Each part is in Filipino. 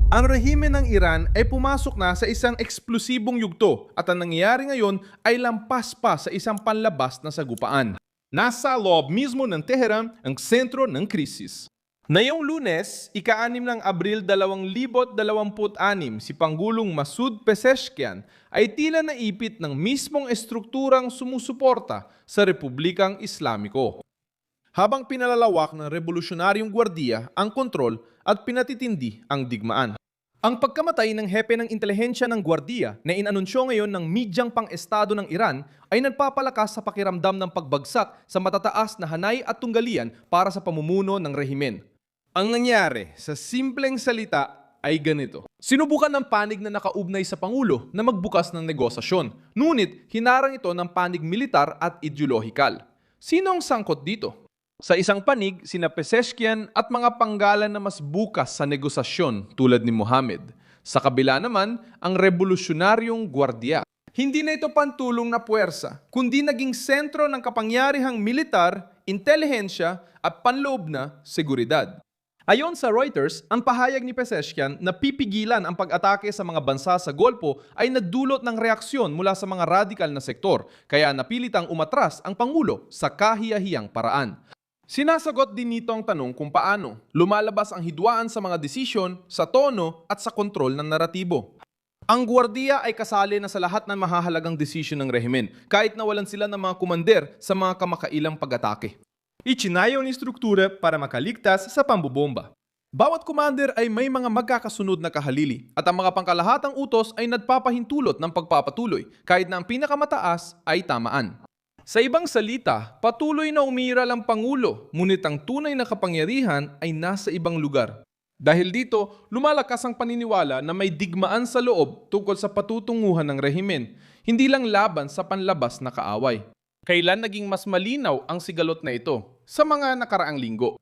Ang rehimen ng Iran ay pumasok na sa isang eksplosibong yugto at ang nangyayari ngayon ay lampas pa sa isang panlabas na sagupaan. Nasa loob mismo ng Tehran ang sentro ng krisis. Ngayong Lunes, ika-6 ng Abril 2026, si Pangulong Masoud Pezeshkian ay tila naipit ng mismong estrukturang sumusuporta sa Republikang Islamiko. Habang pinalalawak ng Revolusyonaryong Gwardiya ang kontrol at pinatitindi ang digmaan. Ang pagkamatay ng hepe ng intelihensya ng Gwardiya na inanunsyo ngayon ng medyang pang-estado ng Iran ay nagpapalakas sa pakiramdam ng pagbagsak sa matataas na hanay at tunggalian para sa pamumuno ng rehimen. Ang nangyari sa simpleng salita ay ganito. Sinubukan ng panig na nakaugnay sa Pangulo na magbukas ng negosasyon, ngunit hinarang ito ng panig militar at ideolohikal. Sino ang sangkot dito? Sa isang panig, sina Pezeshkian at mga panggalan na mas bukas sa negosasyon tulad ni Mohammed. Sa kabila naman, ang Revolusyonaryong Gwardiya. Hindi na ito pantulong na puwersa, kundi naging sentro ng kapangyarihang militar, intelihensya at panloob na seguridad. Ayon sa Reuters, ang pahayag ni Pezeshkian na pipigilan ang pag-atake sa mga bansa sa Golpo ay nagdulot ng reaksyon mula sa mga radikal na sektor, kaya napilitang umatras ang Pangulo sa kahiyahiyang paraan. Sinasagot din nito ang tanong kung paano lumalabas ang hidwaan sa mga desisyon, sa tono at sa kontrol ng naratibo. Ang Gwardiya ay kasali na sa lahat ng mahahalagang desisyon ng rehimen, kahit nawalan sila ng mga kumander sa mga kamakailang pag-atake. Ichinayaw ni struktura para makaligtas sa pambobomba. Bawat commander ay may mga magkakasunod na kahalili at ang mga pangkalahatang utos ay nagpapahintulot ng pagpapatuloy kahit na ang pinakamataas ay tamaan. Sa ibang salita, patuloy na umiiral ang Pangulo, ngunit ang tunay na kapangyarihan ay nasa ibang lugar. Dahil dito, lumalakas ang paniniwala na may digmaan sa loob tungkol sa patutunguhan ng rehimen, hindi lang laban sa panlabas na kaaway. Kailan naging mas malinaw ang sigalot na ito? Sa mga nakaraang linggo.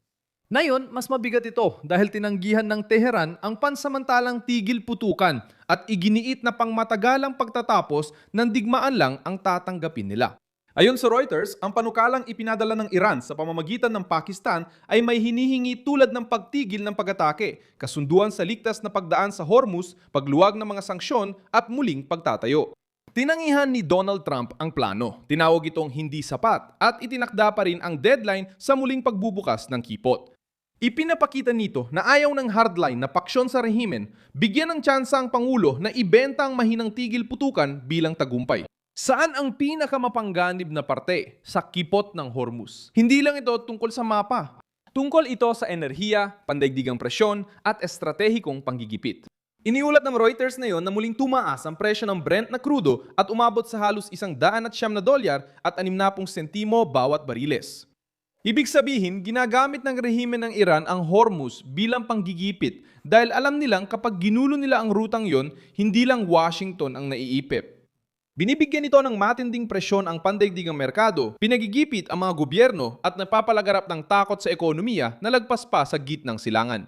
Ngayon, mas mabigat ito dahil tinanggihan ng Tehran ang pansamantalang tigil putukan at iginiit na pangmatagalang pagtatapos ng digmaan lang ang tatanggapin nila. Ayon sa Reuters, ang panukalang ipinadala ng Iran sa pamamagitan ng Pakistan ay may hinihingi tulad ng pagtigil ng pag-atake, kasunduan sa ligtas na pagdaan sa Hormuz, pagluwag ng mga sanksyon at muling pagtatayo. Tinangihan ni Donald Trump ang plano, tinawag itong hindi sapat at itinakda pa rin ang deadline sa muling pagbubukas ng kipot. Ipinapakita nito na ayaw ng hardline na paksyon sa rehimen, bigyan ng tsansa ang Pangulo na ibenta ang mahinang tigil putukan bilang tagumpay. Saan ang pinakamapangganib na parte? Sa kipot ng Hormuz. Hindi lang ito tungkol sa mapa. Tungkol ito sa enerhiya, pandaigdigang presyon at estratehikong panggigipit. Iniulat ng Reuters na yon na muling tumaas ang presyo ng Brent na krudo at umabot sa halos $109 at 60 sentimo bawat bariles. Ibig sabihin, ginagamit ng rehimen ng Iran ang Hormuz bilang panggigipit dahil alam nilang kapag ginulo nila ang rutang yon, hindi lang Washington ang naiipit. Binibigyan ito ng matinding presyon ang pandaigdigang merkado, pinagigipit ang mga gobyerno at napapalagarap ng takot sa ekonomiya na lagpas pa sa gitnang silangan.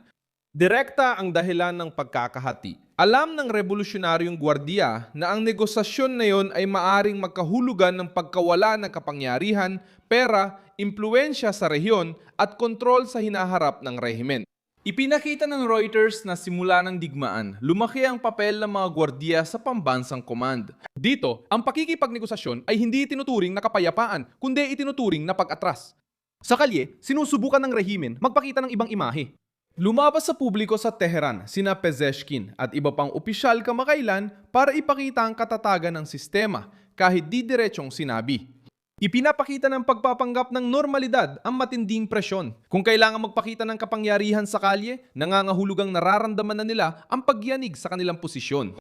Direkta ang dahilan ng pagkakahati. Alam ng Revolusyonaryong Gwardiya na ang negosasyon na yon ay maaring magkahulugan ng pagkawala ng kapangyarihan, pera, impluensya sa rehiyon at kontrol sa hinaharap ng rehimen. Ipinakita ng Reuters na simula ng digmaan, lumaki ang papel ng mga gwardiya sa pambansang command. Dito, ang pakikipagnegosasyon ay hindi itinuturing na kapayapaan, kundi itinuturing na pag-atras. Sa kalye, sinusubukan ng rehimen magpakita ng ibang imahe. Lumabas sa publiko sa Tehran sina Pezeshkian at iba pang opisyal kamakailan para ipakita ang katatagan ng sistema kahit di diretsong sinabi. Ipinapakita ng pagpapanggap ng normalidad ang matinding presyon. Kung kailangan magpakita ng kapangyarihan sa kalye, nangangahulugang nararamdaman na nila ang pagyanig sa kanilang posisyon.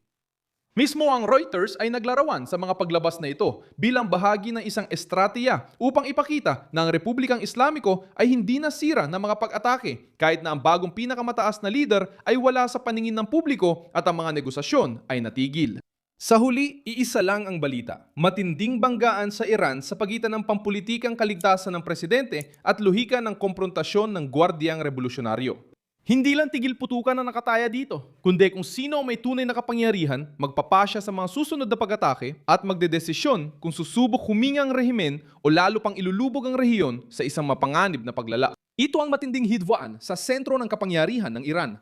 Mismo ang Reuters ay naglarawan sa mga paglabas na ito bilang bahagi ng isang estratiya upang ipakita na ang Republikang Islamiko ay hindi nasira ng mga pag-atake kahit na ang bagong pinakamataas na leader ay wala sa paningin ng publiko at ang mga negosasyon ay natigil. Sa huli, iisa lang ang balita. Matinding banggaan sa Iran sa pagitan ng pampulitikang kaligtasan ng presidente at luhika ng komprontasyon ng Gwardiyang Revolusyonaryo. Hindi lang tigil putukan ang nakataya dito, kundi kung sino ang may tunay na kapangyarihan, magpapasya sa mga susunod na pag-atake at magdedesisyon kung susubok huminga ang rehimen o lalo pang ilulubog ang rehiyon sa isang mapanganib na paglala. Ito ang matinding hidwaan sa sentro ng kapangyarihan ng Iran.